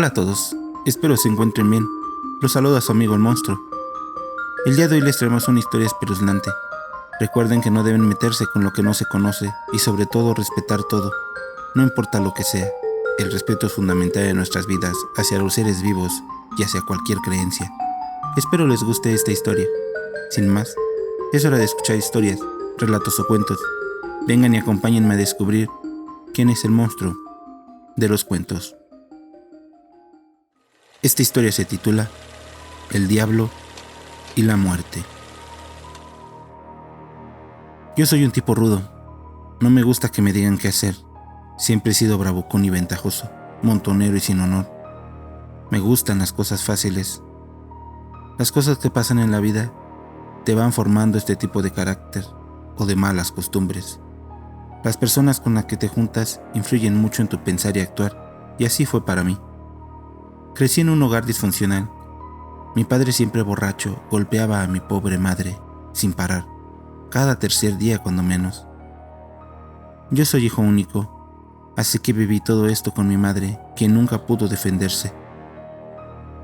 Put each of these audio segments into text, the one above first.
Hola a todos, espero se encuentren bien. Los saluda su amigo el monstruo. El día de hoy les traemos una historia espeluznante. Recuerden que no deben meterse con lo que no se conoce y sobre todo respetar todo, no importa lo que sea. El respeto es fundamental en nuestras vidas hacia los seres vivos y hacia cualquier creencia. Espero les guste esta historia. Sin más, es hora de escuchar historias, relatos o cuentos. Vengan y acompáñenme a descubrir quién es el monstruo de los cuentos. Esta historia se titula El Diablo y la Muerte. Yo soy un tipo rudo. No me gusta que me digan qué hacer. Siempre he sido bravucón y ventajoso, montonero y sin honor. Me gustan las cosas fáciles. Las cosas que pasan en la vida te van formando este tipo de carácter o de malas costumbres. Las personas con las que te juntas influyen mucho en tu pensar y actuar, y así fue para mí. Crecí en un hogar disfuncional. Mi padre, siempre borracho, golpeaba a mi pobre madre, sin parar, cada tercer día cuando menos. Yo soy hijo único, así que viví todo esto con mi madre, quien nunca pudo defenderse.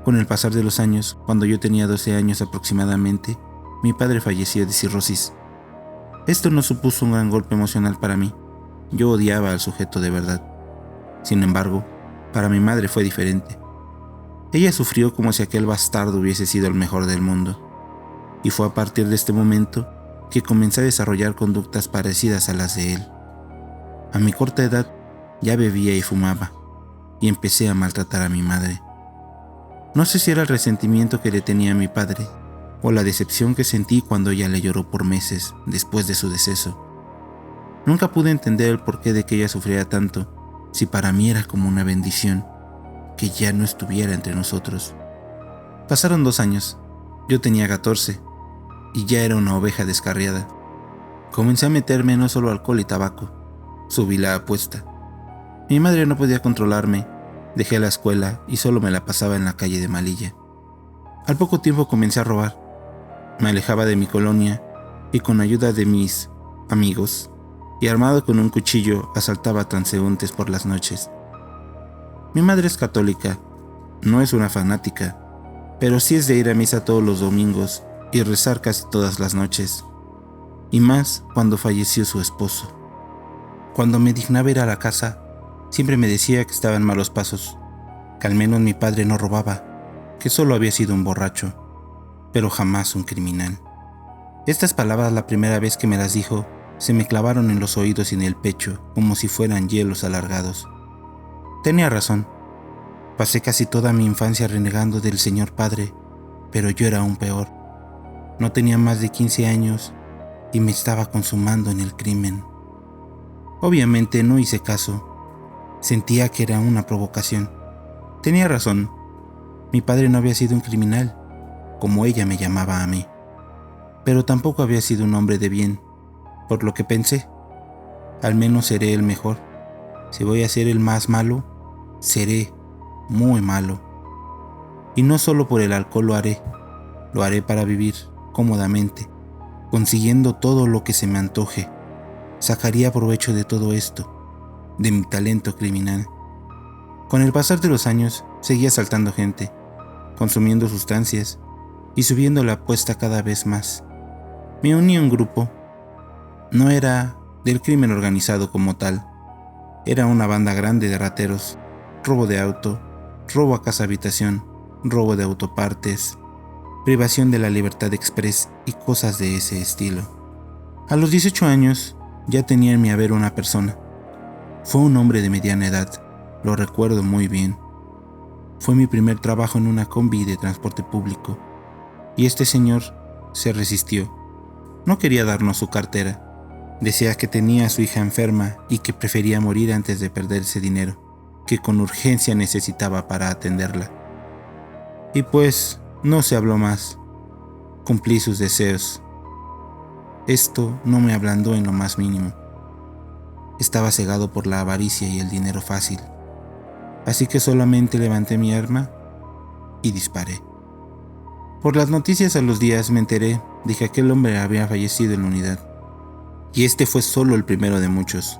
Con el pasar de los años, cuando yo tenía 12 años aproximadamente, mi padre falleció de cirrosis. Esto no supuso un gran golpe emocional para mí. Yo odiaba al sujeto de verdad. Sin embargo, para mi madre fue diferente. Ella sufrió como si aquel bastardo hubiese sido el mejor del mundo. Y fue a partir de este momento que comencé a desarrollar conductas parecidas a las de él. A mi corta edad ya bebía y fumaba, y empecé a maltratar a mi madre. No sé si era el resentimiento que le tenía a mi padre, o la decepción que sentí cuando ella le lloró por meses después de su deceso. Nunca pude entender el porqué de que ella sufriera tanto, si para mí era como una bendición que ya no estuviera entre nosotros. Pasaron 2 años, yo tenía 14 y ya era una oveja descarriada. Comencé a meterme no solo alcohol y tabaco, subí la apuesta. Mi madre no podía controlarme, dejé la escuela y solo me la pasaba en la calle de Malilla. Al poco tiempo comencé a robar. Me alejaba de mi colonia y con ayuda de mis amigos y armado con un cuchillo asaltaba a transeúntes por las noches. Mi madre es católica, no es una fanática, pero sí es de ir a misa todos los domingos y rezar casi todas las noches, y más cuando falleció su esposo. Cuando me dignaba ir a la casa, siempre me decía que estaba en malos pasos, que al menos mi padre no robaba, que solo había sido un borracho, pero jamás un criminal. Estas palabras, la primera vez que me las dijo, se me clavaron en los oídos y en el pecho como si fueran hielos alargados. Tenía razón. Pasé casi toda mi infancia renegando del Señor Padre, pero yo era aún peor. No tenía más de 15 años y me estaba consumando en el crimen. Obviamente no hice caso. Sentía que era una provocación. Tenía razón. Mi padre no había sido un criminal, como ella me llamaba a mí, pero tampoco había sido un hombre de bien, por lo que pensé, al menos seré el mejor. Si voy a ser el más malo, seré muy malo. Y no solo por el alcohol lo haré para vivir cómodamente, consiguiendo todo lo que se me antoje. Sacaría provecho de todo esto, de mi talento criminal. Con el pasar de los años, seguía asaltando gente, consumiendo sustancias y subiendo la apuesta cada vez más. Me uní a un grupo. No era del crimen organizado como tal. Era una banda grande de rateros, robo de auto, robo a casa habitación, robo de autopartes, privación de la libertad express y cosas de ese estilo. A los 18 años ya tenía en mi haber una persona. Fue un hombre de mediana edad, lo recuerdo muy bien. Fue mi primer trabajo en una combi de transporte público, y este señor se resistió. No quería darnos su cartera. Decía que tenía a su hija enferma y que prefería morir antes de perder ese dinero, que con urgencia necesitaba para atenderla. Y pues, no se habló más. Cumplí sus deseos. Esto no me ablandó en lo más mínimo. Estaba cegado por la avaricia y el dinero fácil. Así que solamente levanté mi arma y disparé. Por las noticias a los días me enteré de que aquel hombre había fallecido en la unidad. Y este fue solo el primero de muchos.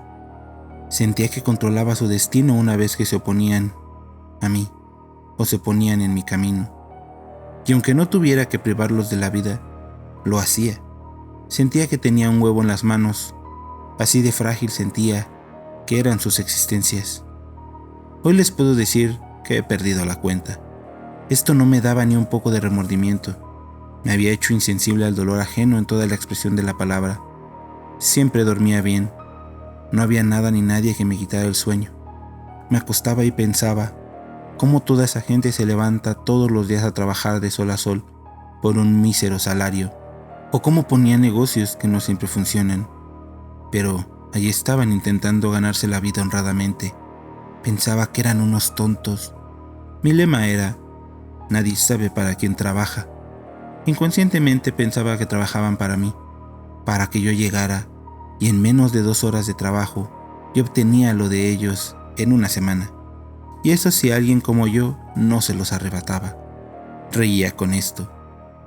Sentía que controlaba su destino una vez que se oponían a mí. o se ponían en mi camino. Y aunque no tuviera que privarlos de la vida, lo hacía. Sentía que tenía un huevo en las manos, así de frágil sentía que eran sus existencias. Hoy les puedo decir que he perdido la cuenta. Esto no me daba ni un poco de remordimiento. Me había hecho insensible al dolor ajeno en toda la expresión de la palabra. Siempre dormía bien. No había nada ni nadie que me quitara el sueño. Me acostaba y pensaba cómo toda esa gente se levanta todos los días a trabajar de sol a sol por un mísero salario, o cómo ponían negocios que no siempre funcionan. Pero allí estaban intentando ganarse la vida honradamente. Pensaba que eran unos tontos. Mi lema era: nadie sabe para quién trabaja. Inconscientemente pensaba que trabajaban para mí, para que yo llegara, y en menos de 2 horas de trabajo, yo obtenía lo de ellos en una semana. Y eso si alguien como yo no se los arrebataba. Reía con esto.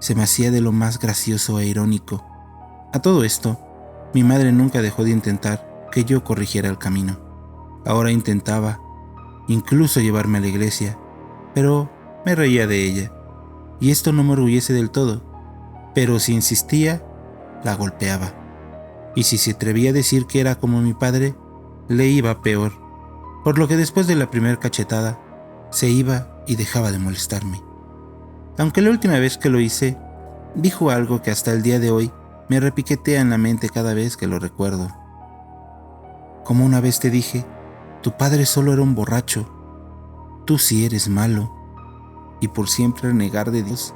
Se me hacía de lo más gracioso e irónico. A todo esto, mi madre nunca dejó de intentar que yo corrigiera el camino. Ahora intentaba, incluso llevarme a la iglesia, pero me reía de ella. Y esto no me orgullece del todo, pero si insistía, la golpeaba. Y si se atrevía a decir que era como mi padre, le iba peor. Por lo que después de la primera cachetada, se iba y dejaba de molestarme. Aunque la última vez que lo hice, dijo algo que hasta el día de hoy me repiquetea en la mente cada vez que lo recuerdo. Como una vez te dije, tu padre solo era un borracho. Tú sí eres malo. Y por siempre renegar de Dios,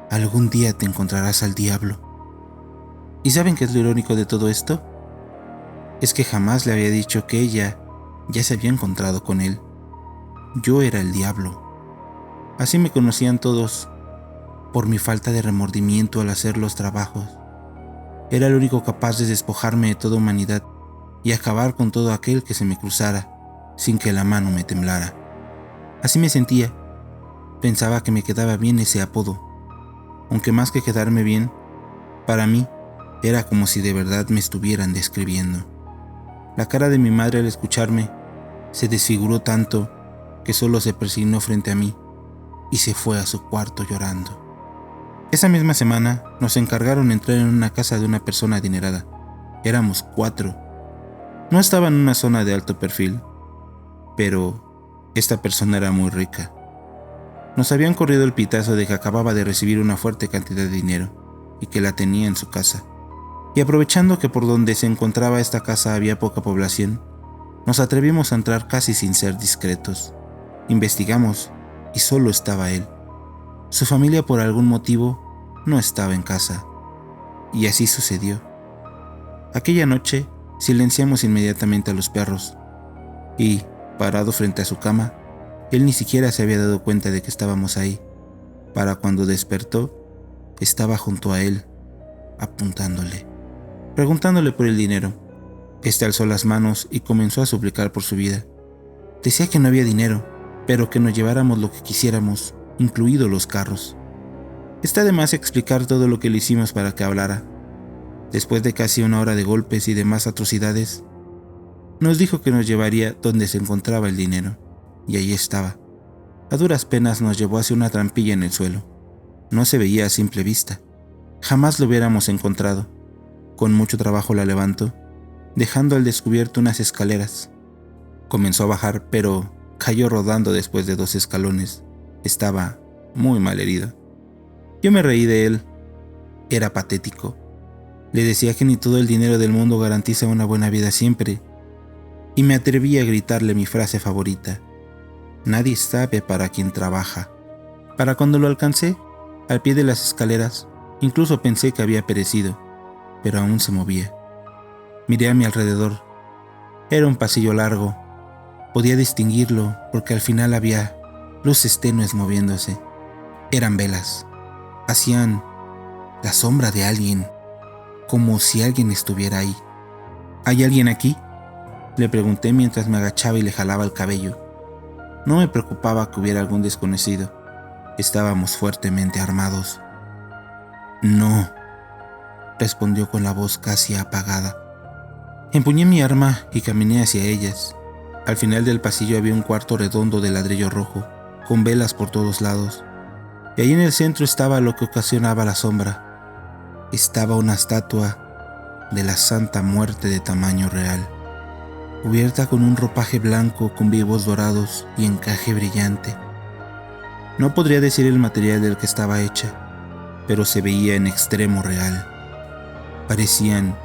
algún día te encontrarás al diablo. ¿Y saben qué es lo irónico de todo esto? Es que jamás le había dicho que ella ya se había encontrado con él. Yo era el diablo. Así me conocían todos, por mi falta de remordimiento al hacer los trabajos. Era el único capaz de despojarme de toda humanidad y acabar con todo aquel que se me cruzara, sin que la mano me temblara. Así me sentía. Pensaba que me quedaba bien ese apodo, aunque más que quedarme bien, para mí era como si de verdad me estuvieran describiendo. La cara de mi madre al escucharme se desfiguró tanto que solo se persignó frente a mí y se fue a su cuarto llorando. Esa misma semana nos encargaron entrar en una casa de una persona adinerada. Éramos 4. No estaba en una zona de alto perfil, pero esta persona era muy rica. Nos habían corrido el pitazo de que acababa de recibir una fuerte cantidad de dinero y que la tenía en su casa. Y aprovechando que por donde se encontraba esta casa había poca población, nos atrevimos a entrar casi sin ser discretos. Investigamos y solo estaba él. Su familia por algún motivo no estaba en casa. Y así sucedió. Aquella noche silenciamos inmediatamente a los perros y, parado frente a su cama, él ni siquiera se había dado cuenta de que estábamos ahí. Para cuando despertó, estaba junto a él, apuntándole, preguntándole por el dinero. Este alzó las manos y comenzó a suplicar por su vida. Decía que no había dinero, pero que nos lleváramos lo que quisiéramos, incluidos los carros. Está de más explicar todo lo que le hicimos para que hablara. Después de casi 1 hora de golpes y demás atrocidades, nos dijo que nos llevaría donde se encontraba el dinero. Y allí estaba. A duras penas nos llevó hacia una trampilla en el suelo. No se veía a simple vista. Jamás lo hubiéramos encontrado. Con mucho trabajo la levantó, dejando al descubierto unas escaleras. Comenzó a bajar, pero cayó rodando después de 2 escalones. Estaba muy mal herido. Yo me reí de él. Era patético. Le decía que ni todo el dinero del mundo garantiza una buena vida siempre. Y me atreví a gritarle mi frase favorita: nadie sabe para quién trabaja. Para cuando lo alcancé, al pie de las escaleras, incluso pensé que había perecido, pero aún se movía. Miré a mi alrededor. Era un pasillo largo. Podía distinguirlo porque al final había luces tenues moviéndose. Eran velas. Hacían la sombra de alguien, como si alguien estuviera ahí. ¿Hay alguien aquí?, le pregunté mientras me agachaba y le jalaba el cabello. No me preocupaba que hubiera algún desconocido. Estábamos fuertemente armados. No, respondió con la voz casi apagada. Empuñé mi arma y caminé hacia ellas. Al final del pasillo había un cuarto redondo de ladrillo rojo, con velas por todos lados, y ahí en el centro estaba lo que ocasionaba la sombra. Estaba una estatua de la Santa Muerte de tamaño real, cubierta con un ropaje blanco con vivos dorados y encaje brillante. No podría decir el material del que estaba hecha, pero se veía en extremo real. Parecían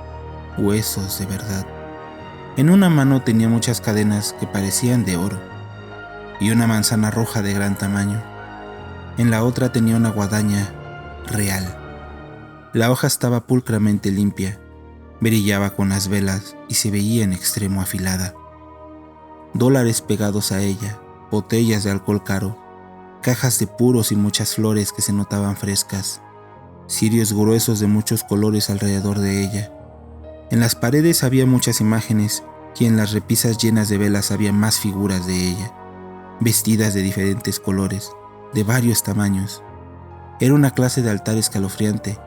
huesos de verdad. En una mano tenía muchas cadenas que parecían de oro y una manzana roja de gran tamaño. En la otra tenía una guadaña real. La hoja estaba pulcramente limpia, brillaba con las velas y se veía en extremo afilada. Dólares pegados a ella, botellas de alcohol caro, cajas de puros y muchas flores que se notaban frescas, cirios gruesos de muchos colores alrededor de ella. En las paredes había muchas imágenes y en las repisas llenas de velas había más figuras de ella, vestidas de diferentes colores, de varios tamaños. Era una clase de altar escalofriante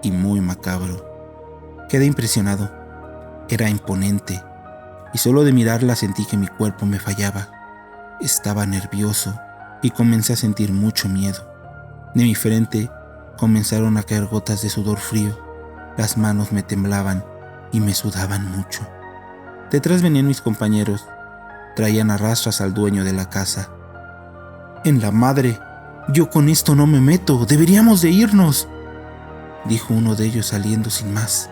y muy macabro. Quedé impresionado. Era imponente, y solo de mirarla sentí que mi cuerpo me fallaba. Estaba nervioso y comencé a sentir mucho miedo. De mi frente comenzaron a caer gotas de sudor frío. Las manos me temblaban y me sudaban mucho. Detrás venían mis compañeros. Traían a rastras al dueño de la casa. «En la madre, yo con esto no me meto, deberíamos de irnos», dijo uno de ellos saliendo sin más.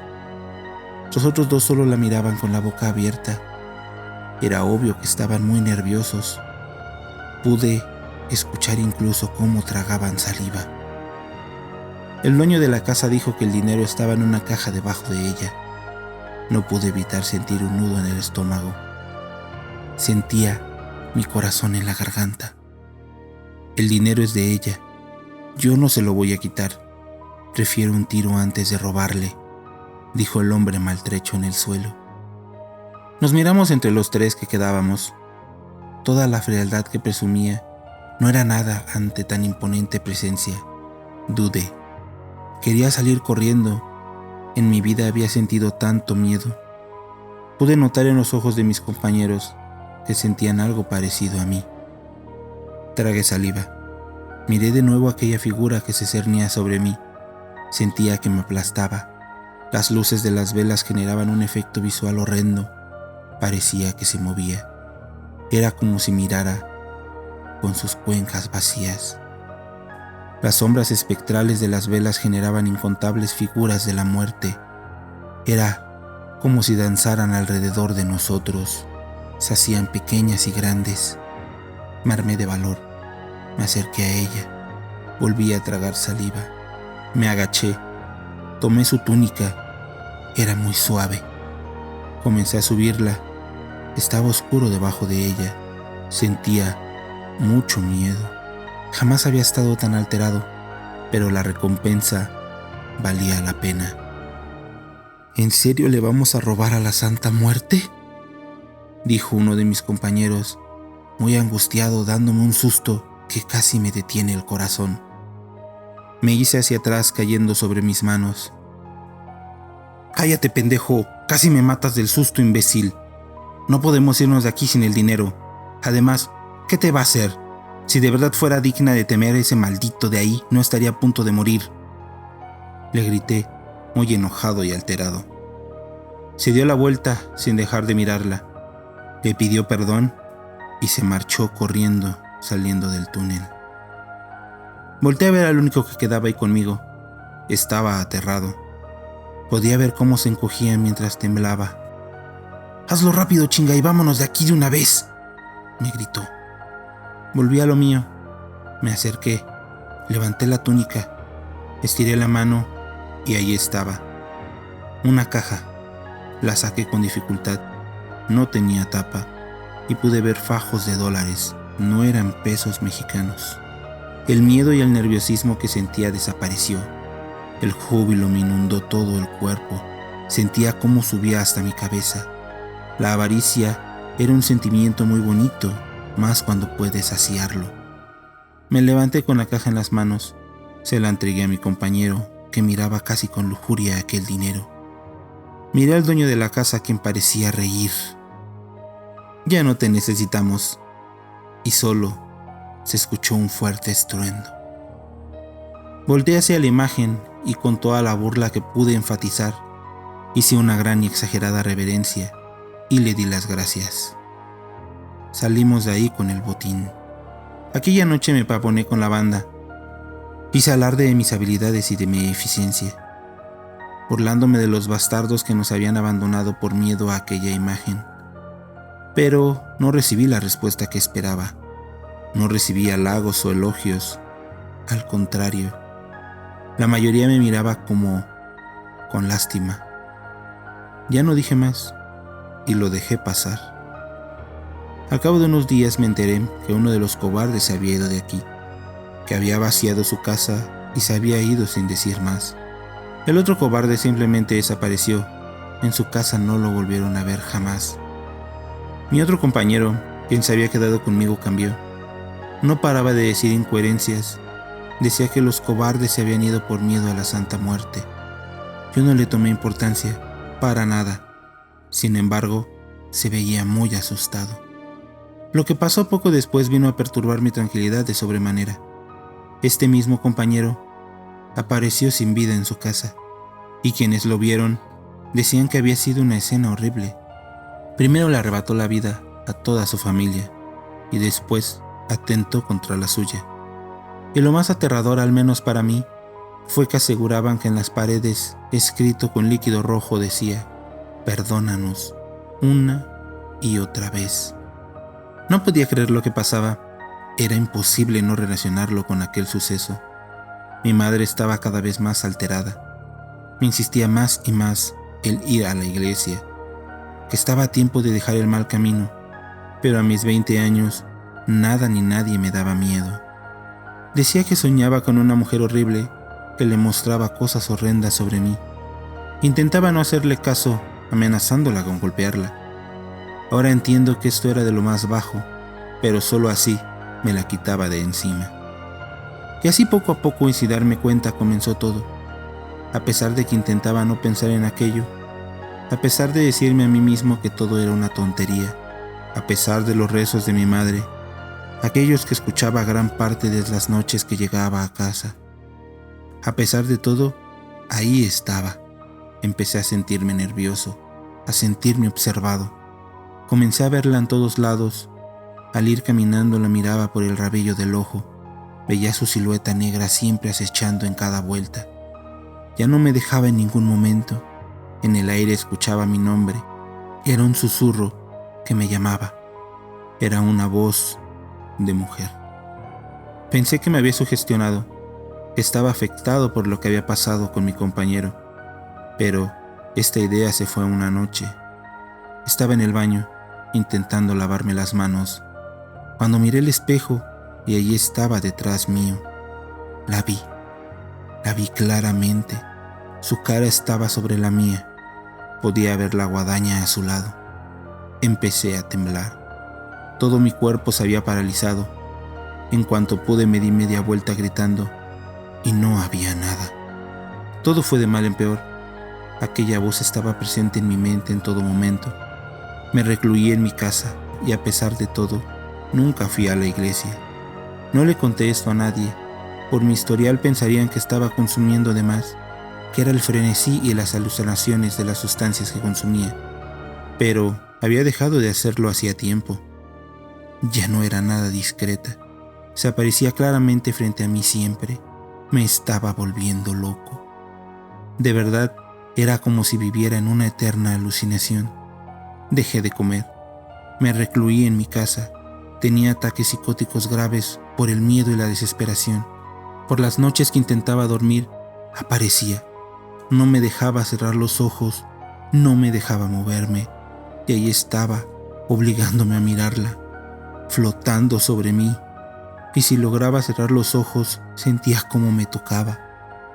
Los otros dos solo la miraban con la boca abierta. Era obvio que estaban muy nerviosos. Pude escuchar incluso cómo tragaban saliva. El dueño de la casa dijo que el dinero estaba en una caja debajo de ella. No pude evitar sentir un nudo en el estómago. Sentía mi corazón en la garganta. El dinero es de ella. Yo no se lo voy a quitar. Prefiero un tiro antes de robarle, dijo el hombre maltrecho en el suelo. Nos miramos entre los tres que quedábamos. Toda la frialdad que presumía no era nada ante tan imponente presencia. Dudé. Quería salir corriendo. En mi vida había sentido tanto miedo. Pude notar en los ojos de mis compañeros que sentían algo parecido a mí. Tragué saliva. Miré de nuevo aquella figura que se cernía sobre mí. Sentía que me aplastaba. Las luces de las velas generaban un efecto visual horrendo. Parecía que se movía. Era como si mirara con sus cuencas vacías. Las sombras espectrales de las velas generaban incontables figuras de la muerte. Era como si danzaran alrededor de nosotros. Se hacían pequeñas y grandes. Me armé de valor. Me acerqué a ella. Volví a tragar saliva. Me agaché. Tomé su túnica. Era muy suave. Comencé a subirla. Estaba oscuro debajo de ella. Sentía mucho miedo. Jamás había estado tan alterado, pero la recompensa valía la pena. ¿En serio le vamos a robar a la Santa Muerte?, dijo uno de mis compañeros, muy angustiado, dándome un susto que casi me detiene el corazón. Me hice hacia atrás cayendo sobre mis manos. «Cállate, pendejo, casi me matas del susto, imbécil. No podemos irnos de aquí sin el dinero. Además, ¿qué te va a hacer? Si de verdad fuera digna de temer, ese maldito de ahí no estaría a punto de morir», le grité, muy enojado y alterado. Se dio la vuelta sin dejar de mirarla. Le pidió perdón y se marchó corriendo, saliendo del túnel. Volté a ver al único que quedaba ahí conmigo. Estaba aterrado. Podía ver cómo se encogía mientras temblaba. «Hazlo rápido, chinga, y vámonos de aquí de una vez», me gritó. Volví a lo mío. Me acerqué, levanté la túnica, estiré la mano y ahí estaba. Una caja. La saqué con dificultad. No tenía tapa y pude ver fajos de dólares. No eran pesos mexicanos. El miedo y el nerviosismo que sentía desapareció. El júbilo me inundó todo el cuerpo. Sentía cómo subía hasta mi cabeza. La avaricia era un sentimiento muy bonito, más cuando puedes saciarlo. Me levanté con la caja en las manos. Se la entregué a mi compañero, que miraba casi con lujuria aquel dinero. Miré al dueño de la casa, quien parecía reír. «Ya no te necesitamos». Y solo se escuchó un fuerte estruendo. Volteé hacia la imagen y con toda la burla que pude enfatizar, hice una gran y exagerada reverencia y le di las gracias. Salimos de ahí con el botín. Aquella noche me paponé con la banda. Hice alarde de mis habilidades y de mi eficiencia, burlándome de los bastardos que nos habían abandonado por miedo a aquella imagen. Pero no recibí la respuesta que esperaba. No recibí halagos o elogios. Al contrario, la mayoría me miraba como con lástima. Ya no dije más y lo dejé pasar. Al cabo de unos días me enteré que uno de los cobardes se había ido de aquí, que había vaciado su casa y se había ido sin decir más. El otro cobarde simplemente desapareció. En su casa no lo volvieron a ver jamás. Mi otro compañero, quien se había quedado conmigo, cambió. No paraba de decir incoherencias. Decía que los cobardes se habían ido por miedo a la Santa Muerte. Yo no le tomé importancia, para nada. Sin embargo, se veía muy asustado. Lo que pasó poco después vino a perturbar mi tranquilidad de sobremanera. Este mismo compañero apareció sin vida en su casa, y quienes lo vieron decían que había sido una escena horrible. Primero le arrebató la vida a toda su familia, y después atentó contra la suya. Y lo más aterrador, al menos para mí, fue que aseguraban que en las paredes, escrito con líquido rojo, decía: «Perdónanos», una y otra vez. No podía creer lo que pasaba. Era imposible no relacionarlo con aquel suceso. Mi madre estaba cada vez más alterada. Me insistía más y más el ir a la iglesia, que estaba a tiempo de dejar el mal camino, pero a mis 20 años nada ni nadie me daba miedo. Decía que soñaba con una mujer horrible que le mostraba cosas horrendas sobre mí. Intentaba no hacerle caso, amenazándola con golpearla. Ahora entiendo que esto era de lo más bajo, pero solo así me la quitaba de encima. Y así poco a poco y sin darme cuenta comenzó todo. A pesar de que intentaba no pensar en aquello, a pesar de decirme a mí mismo que todo era una tontería, a pesar de los rezos de mi madre, aquellos que escuchaba gran parte de las noches que llegaba a casa. A pesar de todo, ahí estaba. Empecé a sentirme nervioso, a sentirme observado. Comencé a verla en todos lados. Al ir caminando la miraba por el rabillo del ojo. Veía su silueta negra siempre acechando en cada vuelta. Ya no me dejaba en ningún momento. En el aire escuchaba mi nombre. Era un susurro que me llamaba. Era una voz de mujer. Pensé que me había sugestionado, que estaba afectado por lo que había pasado con mi compañero. Pero esta idea se fue una noche. Estaba en el baño, intentando lavarme las manos, cuando miré el espejo y allí estaba detrás mío. La vi claramente. Su cara estaba sobre la mía. Podía ver la guadaña a su lado. Empecé a temblar. Todo mi cuerpo se había paralizado. En cuanto pude me di media vuelta gritando, y no había nada. Todo fue de mal en peor. Aquella voz estaba presente en mi mente en todo momento. Me recluí en mi casa y a pesar de todo, nunca fui a la iglesia. No le conté esto a nadie. Por mi historial pensarían que estaba consumiendo de más, que era el frenesí y las alucinaciones de las sustancias que consumía. Pero había dejado de hacerlo hacía tiempo. Ya no era nada discreta. Se aparecía claramente frente a mí siempre. Me estaba volviendo loco. De verdad, era como si viviera en una eterna alucinación. Dejé de comer. Me recluí en mi casa. Tenía ataques psicóticos graves por el miedo y la desesperación. Por las noches que intentaba dormir, aparecía. No me dejaba cerrar los ojos, no me dejaba moverme, y ahí estaba, obligándome a mirarla, flotando sobre mí. Y si lograba cerrar los ojos, sentía cómo me tocaba.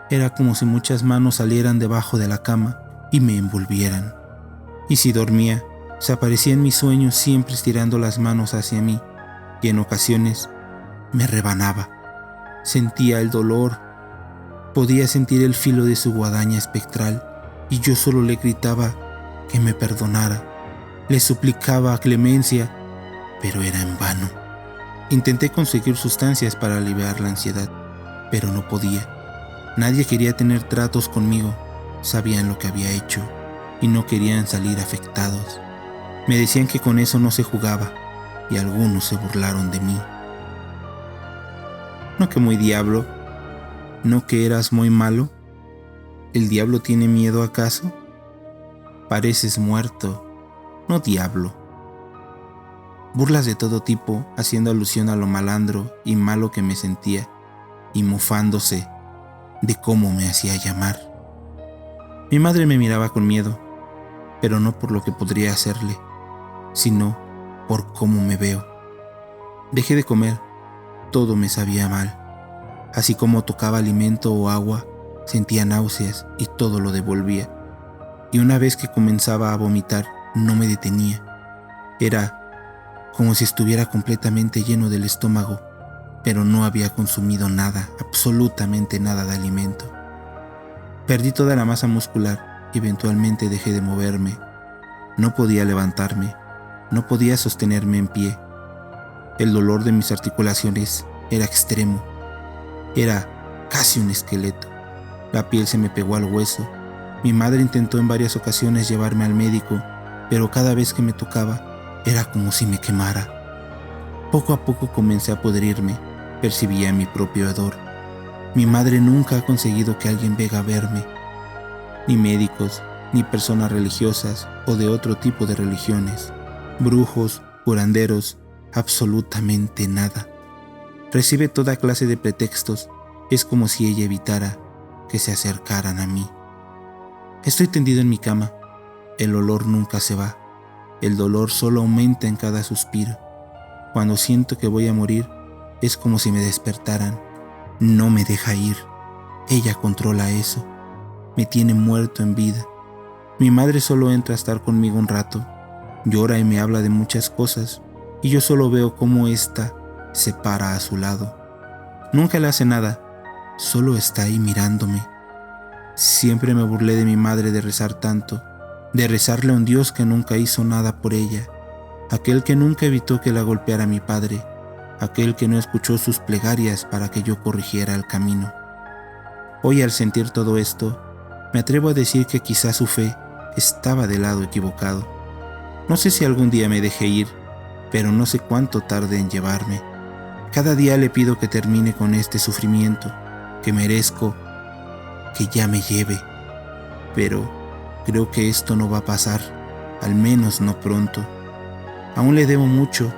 Era como si muchas manos salieran debajo de la cama y me envolvieran. Y si dormía, se aparecía en mis sueños siempre estirando las manos hacia mí, y en ocasiones me rebanaba. Sentía el dolor. Podía sentir el filo de su guadaña espectral, y yo solo le gritaba que me perdonara. Le suplicaba clemencia, pero era en vano. Intenté conseguir sustancias para aliviar la ansiedad, pero no podía. Nadie quería tener tratos conmigo, sabían lo que había hecho y no querían salir afectados. Me decían que con eso no se jugaba y algunos se burlaron de mí. ¿No que muy diablo? ¿No que eras muy malo? ¿El diablo tiene miedo acaso? Pareces muerto, no diablo. Burlas de todo tipo, haciendo alusión a lo malandro y malo que me sentía, y mofándose de cómo me hacía llamar. Mi madre me miraba con miedo, pero no por lo que podría hacerle, sino por cómo me veo. Dejé de comer, todo me sabía mal. Así como tocaba alimento o agua, sentía náuseas y todo lo devolvía. Y una vez que comenzaba a vomitar, no me detenía. Era como si estuviera completamente lleno del estómago, pero no había consumido nada, absolutamente nada de alimento. Perdí toda la masa muscular y eventualmente dejé de moverme. No podía levantarme, no podía sostenerme en pie. El dolor de mis articulaciones era extremo. Era casi un esqueleto. La piel se me pegó al hueso. Mi madre intentó en varias ocasiones llevarme al médico, pero cada vez que me tocaba, era como si me quemara. Poco a poco comencé a pudrirme, percibía mi propio hedor. Mi madre nunca ha conseguido que alguien venga a verme, ni médicos, ni personas religiosas o de otro tipo de religiones, brujos, curanderos, absolutamente nada. Recibe toda clase de pretextos, es como si ella evitara que se acercaran a mí. Estoy tendido en mi cama, el olor nunca se va, el dolor solo aumenta en cada suspiro. Cuando siento que voy a morir, es como si me despertaran. No me deja ir. Ella controla eso. Me tiene muerto en vida. Mi madre solo entra a estar conmigo un rato. Llora y me habla de muchas cosas, y yo solo veo cómo ésta se para a su lado. Nunca le hace nada, solo está ahí mirándome. Siempre me burlé de mi madre de rezar tanto, de rezarle a un Dios que nunca hizo nada por ella, aquel que nunca evitó que la golpeara mi padre, aquel que no escuchó sus plegarias para que yo corrigiera el camino. Hoy, al sentir todo esto, me atrevo a decir que quizás su fe estaba del lado equivocado. No sé si algún día me deje ir, pero no sé cuánto tarde en llevarme. Cada día le pido que termine con este sufrimiento, que merezco que ya me lleve. Pero creo que esto no va a pasar, al menos no pronto. Aún le debo mucho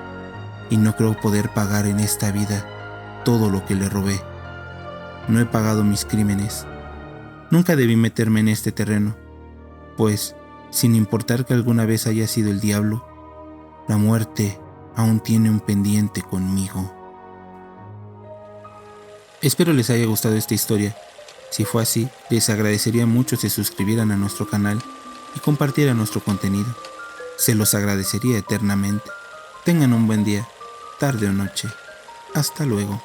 y no creo poder pagar en esta vida todo lo que le robé. No he pagado mis crímenes. Nunca debí meterme en este terreno, pues, sin importar que alguna vez haya sido el diablo, la muerte aún tiene un pendiente conmigo. Espero les haya gustado esta historia. Si fue así, les agradecería mucho si se suscribieran a nuestro canal y compartieran nuestro contenido. Se los agradecería eternamente. Tengan un buen día, tarde o noche. Hasta luego.